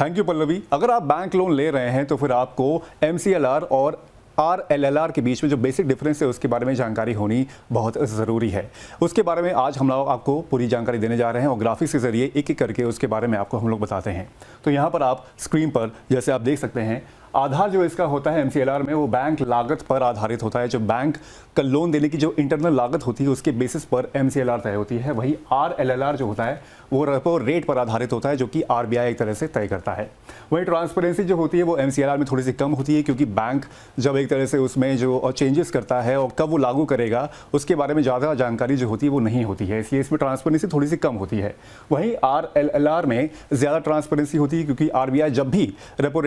Thank you Pallavi. अगर आप bank loan ले रहे हैं तो फिर आपको MCLR और RLLR के बीच में जो बेसिक डिफरेंस है उसके बारे में जानकारी होनी बहुत ज़रूरी है। उसके बारे में आज हम लोग आपको पूरी जानकारी देने जा रहे हैं और ग्राफिक्स के ज़रिए एक एक करके उसके बारे में आपको हम लोग बताते हैं। तो यहाँ पर आप स्क्रीन पर जैसे आप देख सकते हैं, आधार जो इसका होता है MCLR में, वो बैंक लागत पर आधारित होता है। जो बैंक का लोन देने की जो इंटरनल लागत होती है उसके बेसिस पर MCLR तय होती है। वही RLLR जो होता है वो रेपो रेट पर आधारित होता है, जो कि RBI एक तरह से तय करता है। वही ट्रांसपेरेंसी जो होती है वो MCLR में थोड़ी सी कम होती है, क्योंकि बैंक जब एक तरह से उसमें जो चेंजेस करता है और कब वो लागू करेगा उसके बारे में ज़्यादा जानकारी जो होती है वो नहीं होती है, इसलिए इसमें ट्रांसपेरेंसी थोड़ी सी कम होती है। वहीं RLLR में ज़्यादा ट्रांसपेरेंसी होती है, क्योंकि RBI जब भी रेपो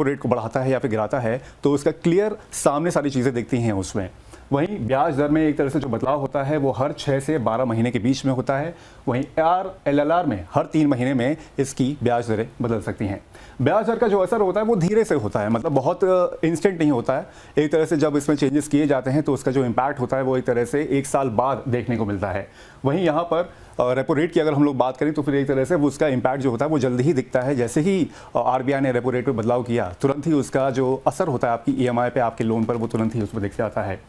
रेट को बढ़ाता है या फिर गिराता है तो उसका क्लियर सामने सारी चीज़ें दिखती हैं उसमें। वहीं ब्याज दर में एक तरह से जो बदलाव होता है वो हर 6 से 12 महीने के बीच में होता है। वहीं RLLR में हर 3 महीने में इसकी ब्याज दरें बदल सकती हैं। ब्याज दर का जो असर होता है वो धीरे से होता है, मतलब बहुत इंस्टेंट नहीं होता है। एक तरह से जब इसमें चेंजेस किए जाते हैं तो उसका जो इम्पैक्ट होता है वो एक तरह से 1 साल बाद देखने को मिलता है। वहीं यहाँ पर रेपो रेट की अगर हम लोग बात करें तो फिर एक तरह से उसका इम्पैक्ट जो होता है वो जल्दी ही दिखता है। जैसे ही RBI ने रेपो रेट में बदलाव किया तुरंत ही उसका जो असर होता है आपकी EMI पे, आपके लोन पर, वो तुरंत ही उसमें दिख जाता है।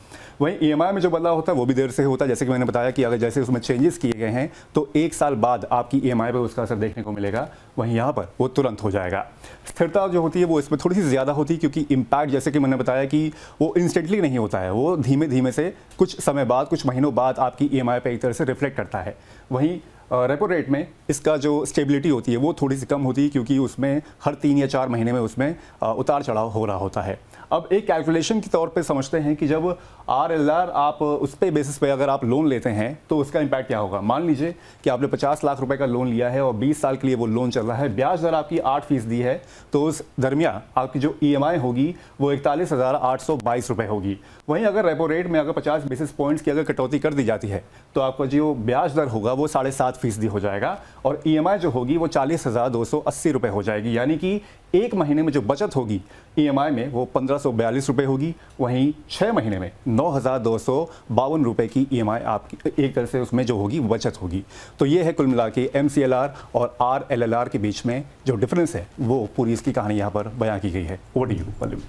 वहीं EMI में जो बदलाव होता है वो भी देर से होता है। जैसे कि मैंने बताया कि अगर जैसे उसमें चेंजेस किए गए हैं तो 1 साल बाद आपकी EMI पे उसका असर देखने को मिलेगा। वहीं यहाँ पर वो तुरंत हो जाएगा। स्थिरता जो होती है वो इसमें थोड़ी सी ज़्यादा होती है, क्योंकि इम्पैक्ट जैसे कि मैंने बताया कि वो इंस्टेंटली नहीं होता है, वो धीमे धीमे से कुछ समय बाद, कुछ महीनों बाद आपकी EMI पे एक तरह से रिफ्लेक्ट करता है। वहीं रेपो रेट में इसका जो स्टेबिलिटी होती है वो थोड़ी सी कम होती है, क्योंकि उसमें हर 3 या 4 महीने में उसमें उतार चढ़ाव हो रहा होता है। अब एक कैलकुलेशन के तौर पे समझते हैं कि जब RLLR आप उस पे बेसिस पे अगर आप लोन लेते हैं तो उसका इम्पैक्ट क्या होगा। मान लीजिए कि आपने 50 लाख रुपए का लोन लिया है और 20 साल के लिए वो लोन चल रहा है, ब्याज दर आपकी 8% है, तो उस दरमियान आपकी जो EMI होगी वो 41,822 रुपये होगी। वहीं अगर रेपो रेट में अगर 50 बेसिस पॉइंट्स की अगर कटौती कर दी जाती है तो आपका जो ब्याज दर होगा वो 7.5% हो जाएगा और EMI जो होगी वो 40,280 रुपये हो जाएगी। यानी कि 1 महीने में जो बचत होगी EMI में वो 1542 रुपये होगी। वहीं 6 महीने में 9,252 रुपये की EMI आपकी एक तरह से उसमें जो होगी बचत होगी। तो ये है कुल मिला के MCLR और RLLR के बीच में जो डिफरेंस है वो पूरी इसकी कहानी यहाँ पर बयां की गई है। Over to you Pallavi.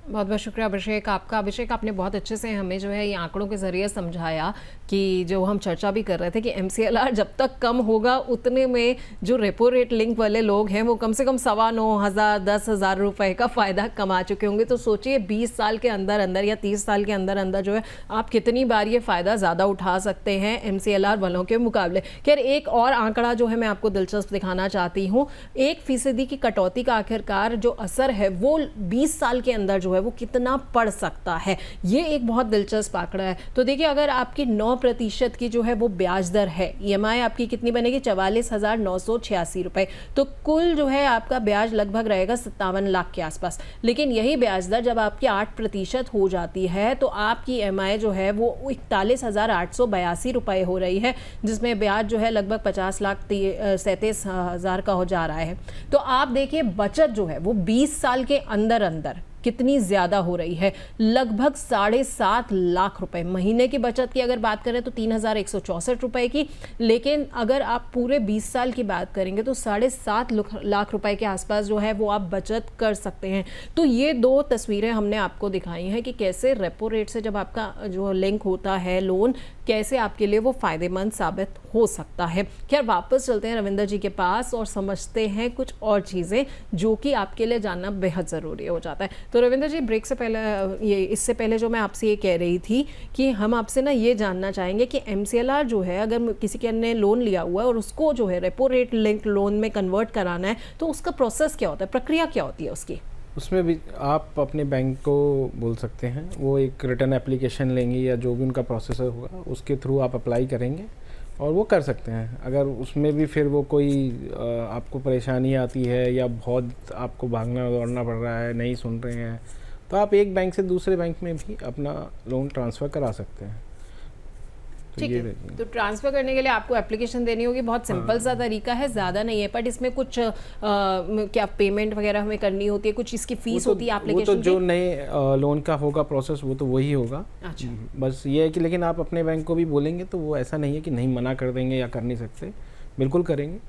बहुत बहुत शुक्रिया अभिषेक आपका। अभिषेक, आपने बहुत अच्छे से हमें जो है ये आंकड़ों के ज़रिए समझाया कि जो हम चर्चा भी कर रहे थे कि MCLR जब तक कम होगा उतने में जो रेपो रेट लिंक वाले लोग हैं वो कम से कम 9,500 10,000 रुपये का फ़ायदा कमा चुके होंगे। तो सोचिए 20 साल के अंदर अंदर या 30 साल के अंदर अंदर जो है आप कितनी बार ये फ़ायदा ज़्यादा उठा सकते हैं MCLR वालों के मुकाबले। खैर, एक और आंकड़ा जो है मैं आपको दिलचस्प दिखाना चाहती हूँ। 1% की कटौती का आखिरकार जो असर है वो 20 साल के अंदर जो है वो कितना पड़ सकता है, ये एक बहुत दिलचस्प आंकड़ा है। तो देखिए, अगर आपकी 9% की जो है वो ब्याज दर है, EMI आपकी कितनी बनेगी 44,986 रुपये, तो कुल जो है आपका ब्याज लगभग रहेगा 57 लाख के आसपास। लेकिन यही ब्याज दर जब आपकी 8% हो जाती है तो आपकी EMI जो है वो 41,882 रुपये हो रही है, जिसमें ब्याज जो है लगभग 50,37,000 का हो जा रहा है। तो आप देखिए बचत जो है वो 20 साल के अंदर अंदर कितनी ज़्यादा हो रही है, लगभग 7.5 लाख रुपए। महीने की बचत की अगर बात करें तो 3,164 रुपए की, लेकिन अगर आप पूरे 20 साल की बात करेंगे तो 7.5 लाख रुपए के आसपास जो है वो आप बचत कर सकते हैं। तो ये 2 तस्वीरें हमने आपको दिखाई हैं कि कैसे रेपो रेट से जब आपका जो लिंक होता है लोन, कैसे आपके लिए वो फ़ायदेमंद साबित हो सकता है। खैर, वापस चलते हैं रविंदर जी के पास और समझते हैं कुछ और चीज़ें जो कि आपके लिए जानना बेहद ज़रूरी हो जाता है। तो रविंदर जी, ब्रेक से पहले इससे पहले जो मैं आपसे ये कह रही थी कि हम आपसे ना ये जानना चाहेंगे कि MCLR जो है, अगर किसी के ने लोन लिया हुआ है और उसको जो है रेपो रेट लिंक लोन में कन्वर्ट कराना है तो उसका प्रोसेस क्या होता है, प्रक्रिया क्या होती है उसकी? उसमें भी आप अपने बैंक को बोल सकते हैं, वो एक रिटर्न एप्लीकेशन लेंगे या जो भी उनका प्रोसेसर होगा उसके थ्रू आप अप्लाई करेंगे और वो कर सकते हैं। अगर उसमें भी फिर वो कोई आपको परेशानी आती है या बहुत आपको भागना दौड़ना पड़ रहा है, नहीं सुन रहे हैं, तो आप एक बैंक से दूसरे बैंक में भी अपना लोन ट्रांसफ़र करा सकते हैं। ठीक है, तो ट्रांसफ़र करने के लिए आपको एप्लीकेशन देनी होगी। बहुत सिंपल सा तरीका है, ज़्यादा नहीं है, बट इसमें कुछ क्या पेमेंट वगैरह हमें करनी होती है, कुछ इसकी फ़ीस होती है एप्लीकेशन? वो तो जो नए लोन का होगा प्रोसेस वो तो वही होगा। अच्छा, बस ये है कि लेकिन आप अपने बैंक को भी बोलेंगे तो वो ऐसा नहीं है कि नहीं मना कर देंगे या कर नहीं सकते, बिल्कुल करेंगे।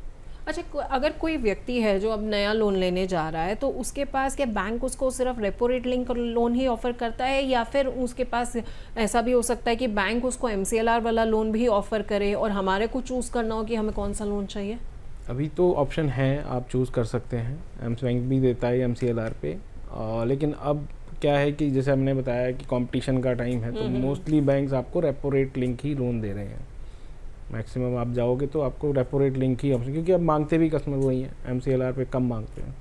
अच्छा, अगर कोई व्यक्ति है जो अब नया लोन लेने जा रहा है तो उसके पास क्या बैंक उसको सिर्फ रेपो रेट लिंक लोन ही ऑफर करता है, या फिर उसके पास ऐसा भी हो सकता है कि बैंक उसको MCLR वाला लोन भी ऑफर करे और हमारे को चूज़ करना हो कि हमें कौन सा लोन चाहिए? अभी तो ऑप्शन है, आप चूज़ कर सकते हैं। एम्स बैंक भी देता है MCLR पे, लेकिन अब क्या है कि जैसे हमने बताया कि कंपटीशन का टाइम है, तो मोस्टली बैंक्स आपको रेपो रेट लिंक ही लोन दे रहे हैं। मैक्सिमम आप जाओगे तो आपको रेपो रेट लिंक ही ऑप्शन, क्योंकि अब मांगते भी कस्टमर वही हैं, MCLR पे कम मांगते हैं।